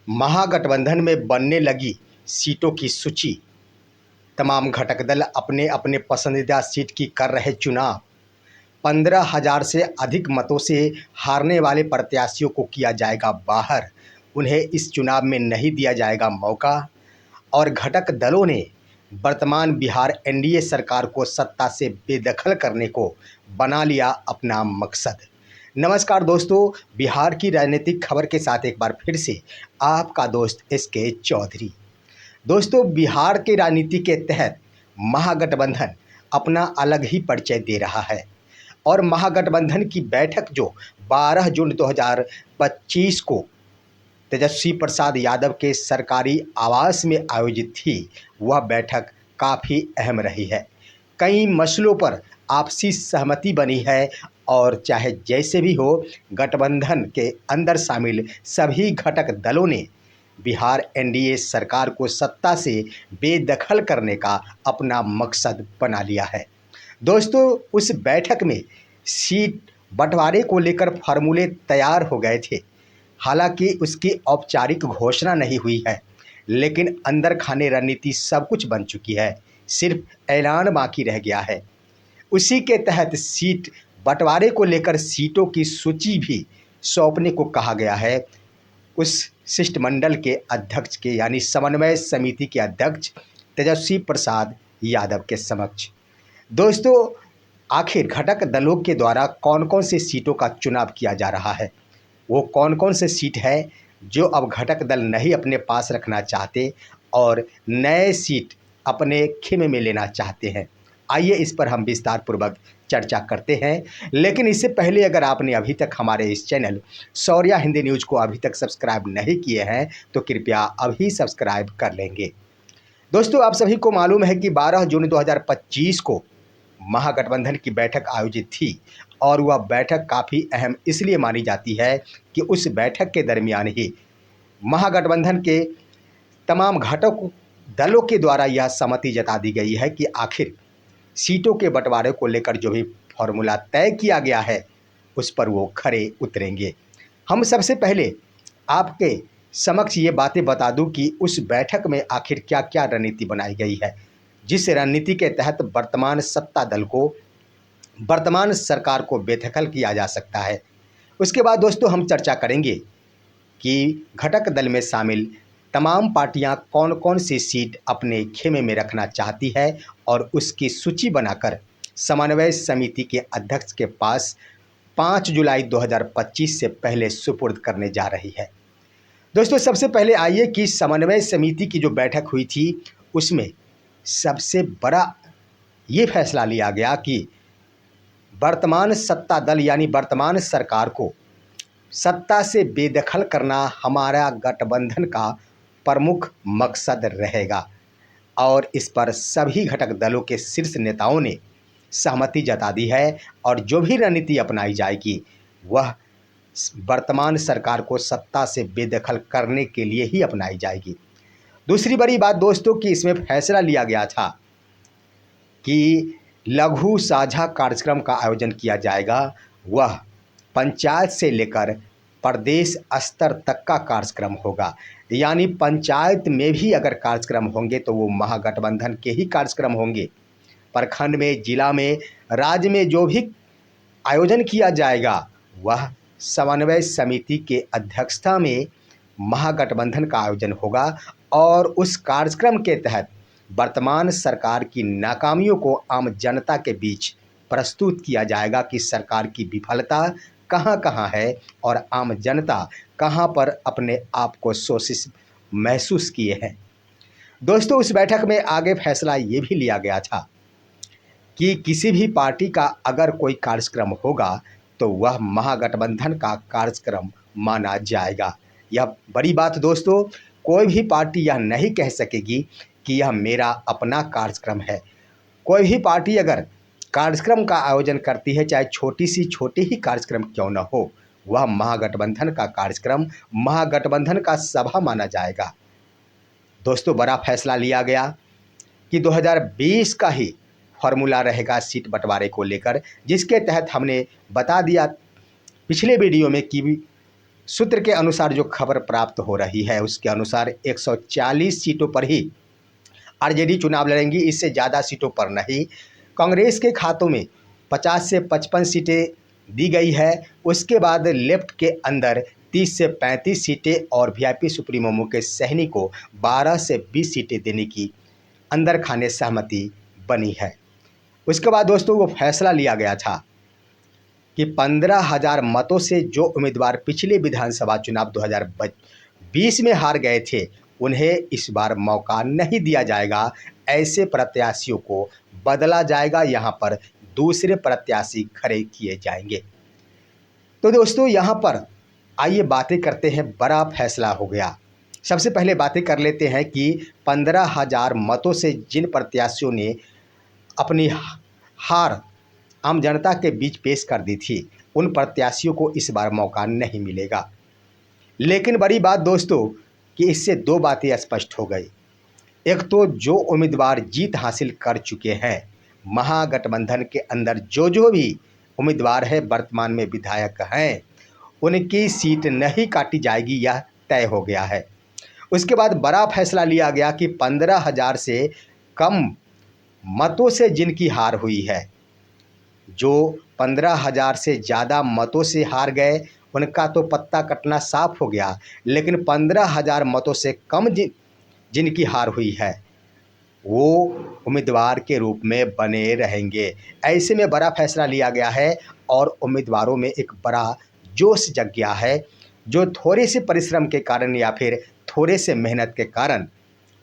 महागठबंधन में बनने लगी सीटों की सूची। तमाम घटक दल अपने अपने पसंदीदा सीट की कर रहे चुनाव। 15,000 से अधिक मतों से हारने वाले प्रत्याशियों को किया जाएगा बाहर। उन्हें इस चुनाव में नहीं दिया जाएगा मौका। और घटक दलों ने वर्तमान बिहार एनडीए सरकार को सत्ता से बेदखल करने को बना लिया अपना मकसद। नमस्कार दोस्तों, बिहार की राजनीतिक खबर के साथ एक बार फिर से आपका दोस्त एसके चौधरी। दोस्तों, बिहार के राजनीति के तहत महागठबंधन अपना अलग ही परिचय दे रहा है और महागठबंधन की बैठक जो 12 जून 2025 को तेजस्वी प्रसाद यादव के सरकारी आवास में आयोजित थी, वह बैठक काफ़ी अहम रही है। कई मसलों पर आपसी सहमति बनी है और चाहे जैसे भी हो, गठबंधन के अंदर शामिल सभी घटक दलों ने बिहार एनडीए सरकार को सत्ता से बेदखल करने का अपना मकसद बना लिया है। दोस्तों, उस बैठक में सीट बंटवारे को लेकर फार्मूले तैयार हो गए थे। हालांकि उसकी औपचारिक घोषणा नहीं हुई है, लेकिन अंदर खाने रणनीति सब कुछ बन चुकी है, सिर्फ ऐलान बाकी रह गया है। उसी के तहत सीट बंटवारे को लेकर सीटों की सूची भी सौंपने को कहा गया है उस शिष्टमंडल के अध्यक्ष के, यानी समन्वय समिति के अध्यक्ष तेजस्वी प्रसाद यादव के समक्ष। दोस्तों, आखिर घटक दलों के द्वारा कौन कौन से सीटों का चुनाव किया जा रहा है, वो कौन कौन से सीट है जो अब घटक दल नहीं अपने पास रखना चाहते और नए सीट अपने खेमे में लेना चाहते हैं, आइए इस पर हम विस्तार पूर्वक चर्चा करते हैं। लेकिन इससे पहले अगर आपने अभी तक हमारे इस चैनल शौर्या हिंदी न्यूज़ को अभी तक सब्सक्राइब नहीं किए हैं तो कृपया अभी सब्सक्राइब कर लेंगे। दोस्तों, आप सभी को मालूम है कि 12 जून 2025 को महागठबंधन की बैठक आयोजित थी और वह बैठक काफ़ी अहम इसलिए मानी जाती है कि उस बैठक के दरमियान ही महागठबंधन के तमाम घटक दलों के द्वारा यह सहमति जता दी गई है कि आखिर सीटों के बंटवारे को लेकर जो भी फॉर्मूला तय किया गया है उस पर वो खरे उतरेंगे। हम सबसे पहले आपके समक्ष ये बातें बता दूं कि उस बैठक में आखिर क्या क्या रणनीति बनाई गई है, जिस रणनीति के तहत वर्तमान सत्ता दल को, वर्तमान सरकार को बेदखल किया जा सकता है। उसके बाद दोस्तों हम चर्चा करेंगे कि घटक दल में शामिल तमाम पार्टियां कौन कौन सी सीट अपने खेमे में रखना चाहती है और उसकी सूची बनाकर समन्वय समिति के अध्यक्ष के पास 5 जुलाई 2025 से पहले सुपुर्द करने जा रही है। दोस्तों, सबसे पहले आइए कि समन्वय समिति की जो बैठक हुई थी उसमें सबसे बड़ा ये फैसला लिया गया कि वर्तमान सत्ता दल यानी वर्तमान सरकार को सत्ता से बेदखल करना हमारा गठबंधन का प्रमुख मकसद रहेगा और इस पर सभी घटक दलों के शीर्ष नेताओं ने सहमति जता दी है और जो भी रणनीति अपनाई जाएगी वह वर्तमान सरकार को सत्ता से बेदखल करने के लिए ही अपनाई जाएगी। दूसरी बड़ी बात दोस्तों कि इसमें फैसला लिया गया था कि लघु साझा कार्यक्रम का आयोजन किया जाएगा। वह पंचायत से लेकर प्रदेश स्तर तक का कार्यक्रम होगा, यानी पंचायत में भी अगर कार्यक्रम होंगे तो वो महागठबंधन के ही कार्यक्रम होंगे। प्रखंड में, जिला में, राज्य में जो भी आयोजन किया जाएगा वह समन्वय समिति के अध्यक्षता में महागठबंधन का आयोजन होगा और उस कार्यक्रम के तहत वर्तमान सरकार की नाकामियों को आम जनता के बीच प्रस्तुत किया जाएगा कि सरकार की विफलता कहाँ कहाँ है और आम जनता कहाँ पर अपने आप को शोषित महसूस किए हैं। दोस्तों, उस बैठक में आगे फैसला ये भी लिया गया था कि किसी भी पार्टी का अगर कोई कार्यक्रम होगा तो वह महागठबंधन का कार्यक्रम माना जाएगा। यह बड़ी बात दोस्तों, कोई भी पार्टी यह नहीं कह सकेगी कि यह मेरा अपना कार्यक्रम है। कोई भी पार्टी अगर कार्यक्रम का आयोजन करती है, चाहे छोटी ही कार्यक्रम क्यों न हो, वह महागठबंधन का कार्यक्रम, महागठबंधन का सभा माना जाएगा। दोस्तों, बड़ा फैसला लिया गया कि 2020 का ही फॉर्मूला रहेगा सीट बंटवारे को लेकर, जिसके तहत हमने बता दिया पिछले वीडियो में कि सूत्र के अनुसार जो खबर प्राप्त हो रही है उसके अनुसार 140 सीटों पर ही आरजेडी चुनाव लड़ेंगी, इससे ज़्यादा सीटों पर नहीं। कांग्रेस के खातों में 50 से 55 सीटें दी गई है। उसके बाद लेफ्ट के अंदर 30 से 35 सीटें और वीआईपी सुप्रीमो मुकेश सहनी को 12 से 20 सीटें देने की अंदर खाने सहमति बनी है। उसके बाद दोस्तों वो फैसला लिया गया था कि 15,000 मतों से जो उम्मीदवार पिछले विधानसभा चुनाव 2020 में हार गए थे उन्हें इस बार मौका नहीं दिया जाएगा। ऐसे प्रत्याशियों को बदला जाएगा, यहाँ पर दूसरे प्रत्याशी खड़े किए जाएंगे। तो दोस्तों यहाँ पर आइए बातें करते हैं, बड़ा फैसला हो गया। सबसे पहले बातें कर लेते हैं कि 15,000 मतों से जिन प्रत्याशियों ने अपनी हार आम जनता के बीच पेश कर दी थी उन प्रत्याशियों को इस बार मौका नहीं मिलेगा। लेकिन बड़ी बात दोस्तों कि इससे दो बातें स्पष्ट हो गई। एक तो जो उम्मीदवार जीत हासिल कर चुके हैं, महागठबंधन के अंदर जो भी उम्मीदवार है वर्तमान में विधायक हैं, उनकी सीट नहीं काटी जाएगी, यह तय हो गया है। उसके बाद बड़ा फैसला लिया गया कि 15,000 से कम मतों से जिनकी हार हुई है, जो 15,000 से ज़्यादा मतों से हार गए उनका तो पत्ता कटना साफ हो गया, लेकिन 15,000 मतों से कम जिनकी हार हुई है वो उम्मीदवार के रूप में बने रहेंगे। ऐसे में बड़ा फैसला लिया गया है और उम्मीदवारों में एक बड़ा जोश जग गया है। जो थोड़े से परिश्रम के कारण या फिर थोड़े से मेहनत के कारण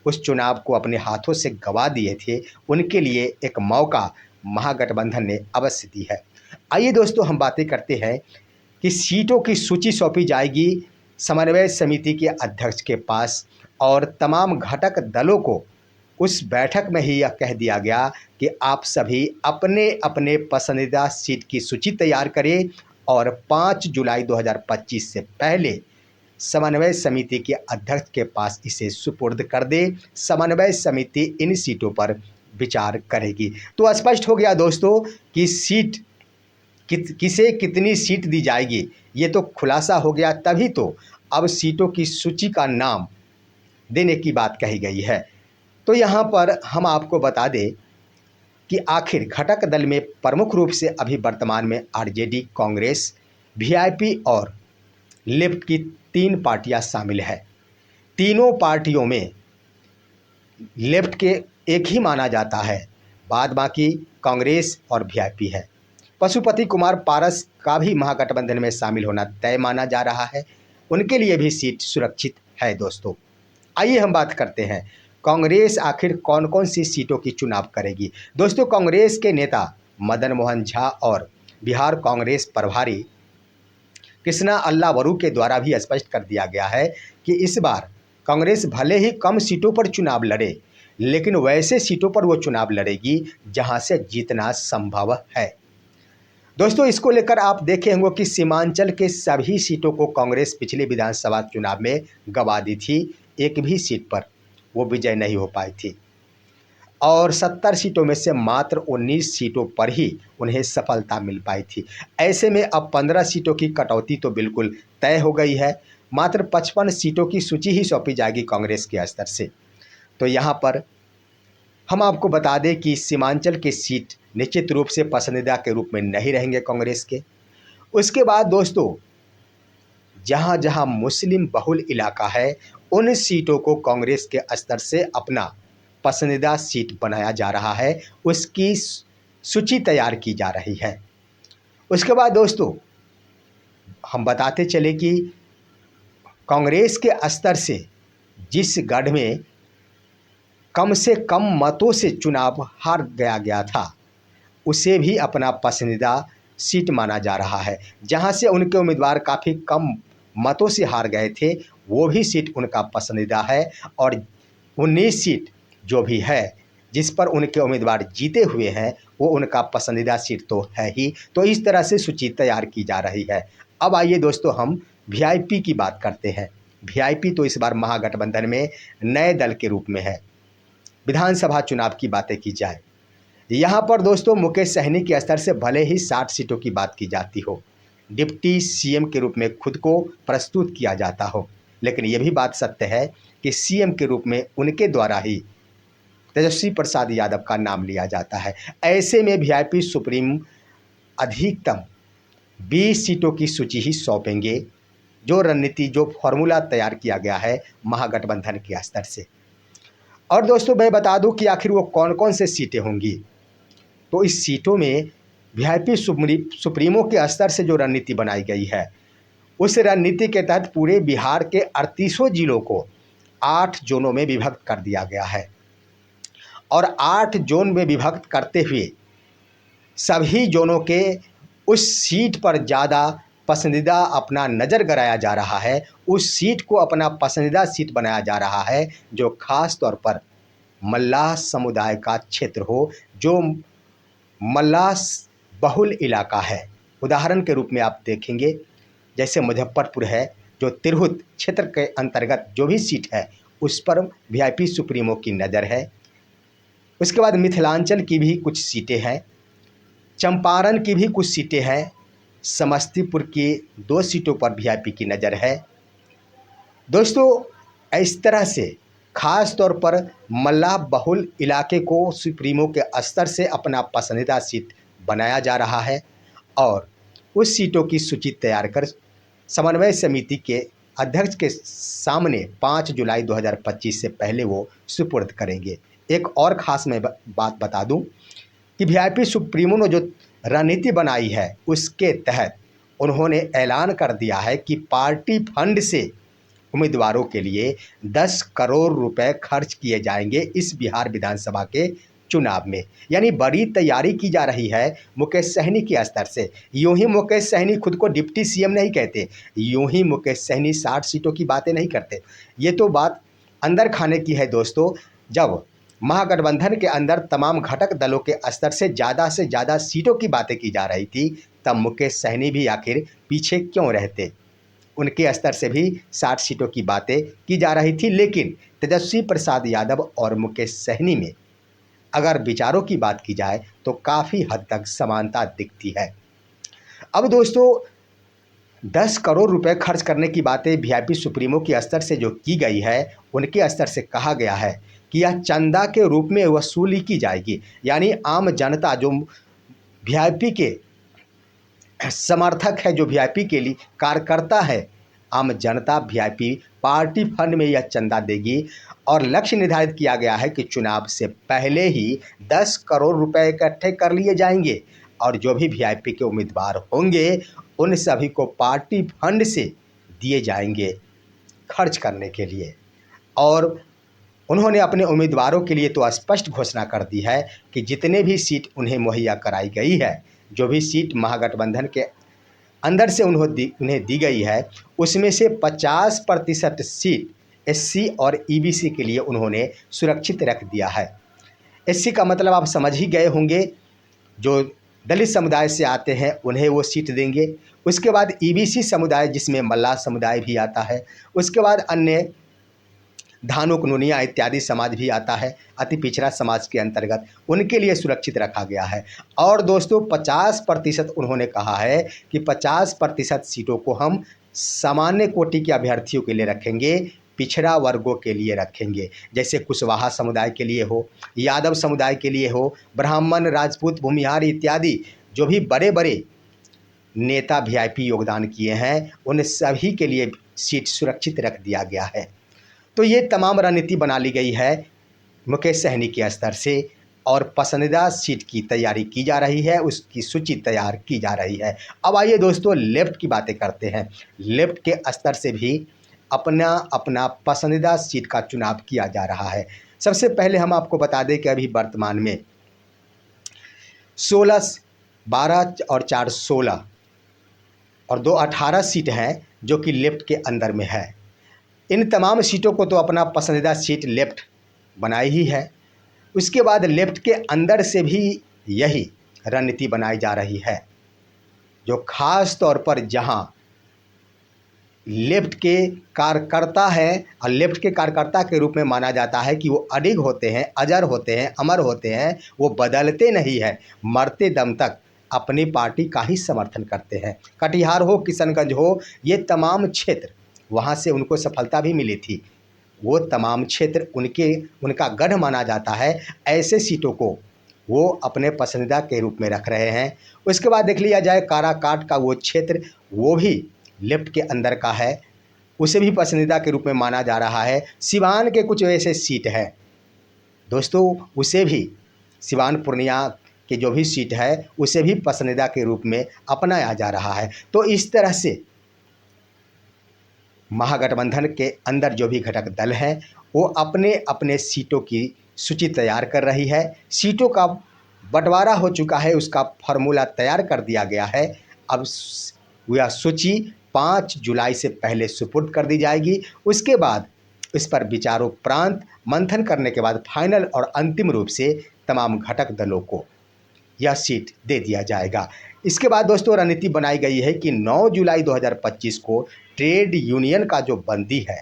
उस चुनाव को अपने हाथों से गंवा दिए थे, उनके लिए एक मौका महागठबंधन ने अवश्य दी है। आइए दोस्तों हम बातें करते हैं कि सीटों की सूची सौंपी जाएगी समन्वय समिति के अध्यक्ष के पास और तमाम घटक दलों को उस बैठक में ही यह कह दिया गया कि आप सभी अपने अपने पसंदीदा सीट की सूची तैयार करें और 5 जुलाई 2025 से पहले समन्वय समिति के अध्यक्ष के पास इसे सुपुर्द कर दे। समन्वय समिति इन सीटों पर विचार करेगी। तो स्पष्ट हो गया दोस्तों कि सीट किसे कितनी सीट दी जाएगी, ये तो खुलासा हो गया। तभी तो अब सीटों की सूची का नाम देने की बात कही गई है। तो यहाँ पर हम आपको बता दें कि आखिर घटक दल में प्रमुख रूप से अभी वर्तमान में आरजेडी, कांग्रेस, वीआईपी और लेफ्ट की 3 पार्टियां शामिल है। तीनों पार्टियों में लेफ्ट के एक ही माना जाता है, बाद बाकी कांग्रेस और वीआईपी है। पशुपति कुमार पारस का भी महागठबंधन में शामिल होना तय माना जा रहा है, उनके लिए भी सीट सुरक्षित है। दोस्तों आइए हम बात करते हैं कांग्रेस आखिर कौन कौन सी सीटों की चुनाव करेगी। दोस्तों कांग्रेस के नेता मदन मोहन झा और बिहार कांग्रेस प्रभारी कृष्णा अल्लावरू के द्वारा भी स्पष्ट कर दिया गया है कि इस बार कांग्रेस भले ही कम सीटों पर चुनाव लड़े, लेकिन वैसे सीटों पर वो चुनाव लड़ेगी जहां से जीतना संभव है। दोस्तों इसको लेकर आप देखे होंगे कि सीमांचल के सभी सीटों को कांग्रेस पिछले विधानसभा चुनाव में गंवा दी थी, एक भी सीट पर वो विजय नहीं हो पाई थी और 70 सीटों में से मात्र 19 सीटों पर ही उन्हें सफलता मिल पाई थी। ऐसे में अब 15 सीटों की कटौती तो बिल्कुल तय हो गई है, मात्र 55 सीटों की सूची ही सौंपी जाएगी कांग्रेस के स्तर से। तो यहाँ पर हम आपको बता दें कि सीमांचल के सीट निश्चित रूप से पसंदीदा के रूप में नहीं रहेंगे कांग्रेस के। उसके बाद दोस्तों जहाँ जहाँ मुस्लिम बहुल इलाका है उन सीटों को कांग्रेस के स्तर से अपना पसंदीदा सीट बनाया जा रहा है, उसकी सूची तैयार की जा रही है। उसके बाद दोस्तों हम बताते चले कि कांग्रेस के स्तर से जिस गढ़ में कम से कम मतों से चुनाव हार गया था उसे भी अपना पसंदीदा सीट माना जा रहा है। जहां से उनके उम्मीदवार काफ़ी कम मतों से हार गए थे वो भी सीट उनका पसंदीदा है और 19 सीट जो भी है जिस पर उनके उम्मीदवार जीते हुए हैं वो उनका पसंदीदा सीट तो है ही। तो इस तरह से सूची तैयार की जा रही है। अब आइए दोस्तों हम वीआईपी की बात करते हैं। वीआईपी तो इस बार महागठबंधन में नए दल के रूप में है। विधानसभा चुनाव की बातें की जाए, यहाँ पर दोस्तों मुकेश सहनी के स्तर से भले ही 60 सीटों की बात की जाती हो, डिप्टी सीएम के रूप में खुद को प्रस्तुत किया जाता हो। लेकिन यह भी बात सत्य है कि सीएम के रूप में उनके द्वारा ही तेजस्वी प्रसाद यादव का नाम लिया जाता है। ऐसे में वीआईपी सुप्रीम अधिकतम 20 सीटों की सूची ही सौंपेंगे, जो रणनीति, जो फॉर्मूला तैयार किया गया है महागठबंधन के स्तर से। और दोस्तों मैं बता दूं कि आखिर वो कौन कौन से सीटें होंगी। तो इस सीटों में वीआईपी सुप्रीमो के स्तर से जो रणनीति बनाई गई है, उस रणनीति के तहत पूरे बिहार के 38 जिलों को 8 जोनों में विभक्त कर दिया गया है। और 8 जोन में विभक्त करते हुए सभी जोनों के उस सीट पर ज़्यादा पसंदीदा अपना नज़र गड़ाया जा रहा है, उस सीट को अपना पसंदीदा सीट बनाया जा रहा है, जो खास तौर पर मल्लाह समुदाय का क्षेत्र हो, जो मल्लाह बहुल इलाका है। उदाहरण के रूप में आप देखेंगे, जैसे मुजफ्फरपुर है, जो तिरहुत क्षेत्र के अंतर्गत जो भी सीट है उस पर वीआईपी सुप्रीमो की नज़र है। उसके बाद मिथिलांचल की भी कुछ सीटें हैं, चंपारण की भी कुछ सीटें हैं, समस्तीपुर की 2 सीटों पर वीआईपी की नज़र है। दोस्तों इस तरह से खास तौर पर मल्लाह बहुल इलाके को सुप्रीमो के स्तर से अपना पसंदीदा सीट बनाया जा रहा है और उस सीटों की सूची तैयार कर समन्वय समिति के अध्यक्ष के सामने 5 जुलाई 2025 से पहले वो सुपुर्द करेंगे। एक और ख़ास मैं बात बता दूं कि वीआईपी सुप्रीमो ने जो रणनीति बनाई है उसके तहत उन्होंने ऐलान कर दिया है कि पार्टी फंड से उम्मीदवारों के लिए 10 करोड़ रुपए खर्च किए जाएंगे इस बिहार विधानसभा के चुनाव में। यानी बड़ी तैयारी की जा रही है मुकेश सहनी के स्तर से। यूं ही मुकेश सहनी खुद को डिप्टी सीएम नहीं कहते, यूं ही मुकेश सहनी 60 सीटों की बातें नहीं करते। ये तो बात अंदर खाने की है दोस्तों। जब महागठबंधन के अंदर तमाम घटक दलों के स्तर से ज़्यादा सीटों की बातें की जा रही थी, तब मुकेश सहनी भी आखिर पीछे क्यों रहते। उनके स्तर से भी 60 सीटों की बातें की जा रही थी। लेकिन तेजस्वी प्रसाद यादव और मुकेश सहनी में अगर विचारों की बात की जाए तो काफ़ी हद तक समानता दिखती है। अब दोस्तों 10 करोड़ रुपए खर्च करने की बातें वीआईपी सुप्रीमो के स्तर से जो की गई है, उनके स्तर से कहा गया है कि यह चंदा के रूप में वसूली की जाएगी। यानी आम जनता जो वीआईपी के समर्थक है, जो वीआईपी के लिए कार्यकर्ता है, आम जनता वीआईपी पार्टी फंड में यह चंदा देगी। और लक्ष्य निर्धारित किया गया है कि चुनाव से पहले ही 10 करोड़ रुपए इकट्ठे कर लिए जाएंगे और जो भी वीआईपी के उम्मीदवार होंगे उन सभी को पार्टी फंड से दिए जाएंगे खर्च करने के लिए। और उन्होंने अपने उम्मीदवारों के लिए तो स्पष्ट घोषणा कर दी है कि जितने भी सीट उन्हें मुहैया कराई गई है, जो भी सीट महागठबंधन के अंदर से उन्हें दी गई है, उसमें से 50% सीट एससी और ईबीसी के लिए उन्होंने सुरक्षित रख दिया है। एससी का मतलब आप समझ ही गए होंगे, जो दलित समुदाय से आते हैं उन्हें वो सीट देंगे। उसके बाद ईबीसी समुदाय, जिसमें मल्लाह समुदाय भी आता है। उसके बाद अन्य धानुक, नुनिया इत्यादि समाज भी आता है, अति पिछड़ा समाज के अंतर्गत, उनके लिए सुरक्षित रखा गया है। और दोस्तों 50% उन्होंने कहा है कि 50% सीटों को हम सामान्य कोटि के अभ्यर्थियों के लिए रखेंगे, पिछड़ा वर्गों के लिए रखेंगे, जैसे कुशवाहा समुदाय के लिए हो, यादव समुदाय के लिए हो, ब्राह्मण, राजपूत, भूमिहार इत्यादि जो भी बड़े बड़े नेता वीआईपी योगदान किए हैं, उन सभी के लिए सीट सुरक्षित रख दिया गया है। तो ये तमाम रणनीति बना ली गई है मुकेश सहनी के स्तर से और पसंदीदा सीट की तैयारी की जा रही है, उसकी सूची तैयार की जा रही है। अब आइए दोस्तों लेफ्ट की बातें करते हैं। लेफ्ट के स्तर से भी अपना अपना पसंदीदा सीट का चुनाव किया जा रहा है। सबसे पहले हम आपको बता दें कि अभी वर्तमान में 16, 12 और 4 16 और 2 18 सीट हैं जो कि लेफ्ट के अंदर में है। इन तमाम सीटों को तो अपना पसंदीदा सीट लेफ्ट बनाई ही है। उसके बाद लेफ्ट के अंदर से भी यही रणनीति बनाई जा रही है, जो खास तौर पर जहां लेफ्ट के कार्यकर्ता हैं और लेफ्ट के कार्यकर्ता के रूप में माना जाता है कि वो अडिग होते हैं, अजर होते हैं, अमर होते हैं, वो बदलते नहीं हैं, मरते दम तक अपनी पार्टी का ही समर्थन करते हैं। कटिहार हो, किशनगंज हो, ये तमाम क्षेत्र वहाँ से उनको सफलता भी मिली थी। वो तमाम क्षेत्र उनका गढ़ माना जाता है। ऐसे सीटों को वो अपने पसंदीदा के रूप में रख रहे हैं। उसके बाद देख लिया जाए काराकाट का वो क्षेत्र, वो भी लेफ्ट के अंदर का है, उसे भी पसंदीदा के रूप में माना जा रहा है। सिवान के कुछ ऐसे सीट है दोस्तों, उसे भी सिवान पूर्णिया की जो भी सीट है उसे भी पसंदीदा के रूप में अपनाया जा रहा है। तो इस तरह से महागठबंधन के अंदर जो भी घटक दल है वो अपने अपने सीटों की सूची तैयार कर रही है। सीटों का बंटवारा हो चुका है, उसका फार्मूला तैयार कर दिया गया है। अब यह सूची 5 जुलाई से पहले सुपुर्द कर दी जाएगी। उसके बाद इस पर विचारोपरांत मंथन करने के बाद फाइनल और अंतिम रूप से तमाम घटक दलों को यह सीट दे दिया जाएगा। इसके बाद दोस्तों रणनीति बनाई गई है कि 9 जुलाई 2025 को ट्रेड यूनियन का जो बंदी है,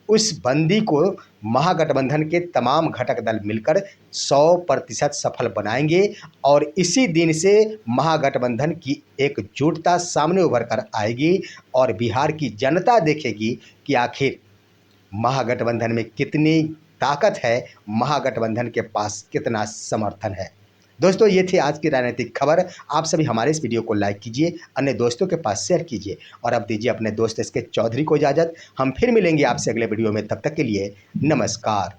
उस बंदी को महागठबंधन के तमाम घटक दल मिलकर 100% सफल बनाएंगे और इसी दिन से महागठबंधन की एकजुटता सामने उभर कर आएगी और बिहार की जनता देखेगी कि आखिर महागठबंधन में कितनी ताकत है, महागठबंधन के पास कितना समर्थन है। दोस्तों ये थी आज की राजनीतिक खबर। आप सभी हमारे इस वीडियो को लाइक कीजिए, अन्य दोस्तों के पास शेयर कीजिए और अब दीजिए अपने दोस्त एसके चौधरी को इजाज़त। हम फिर मिलेंगे आपसे अगले वीडियो में, तब तक के लिए नमस्कार।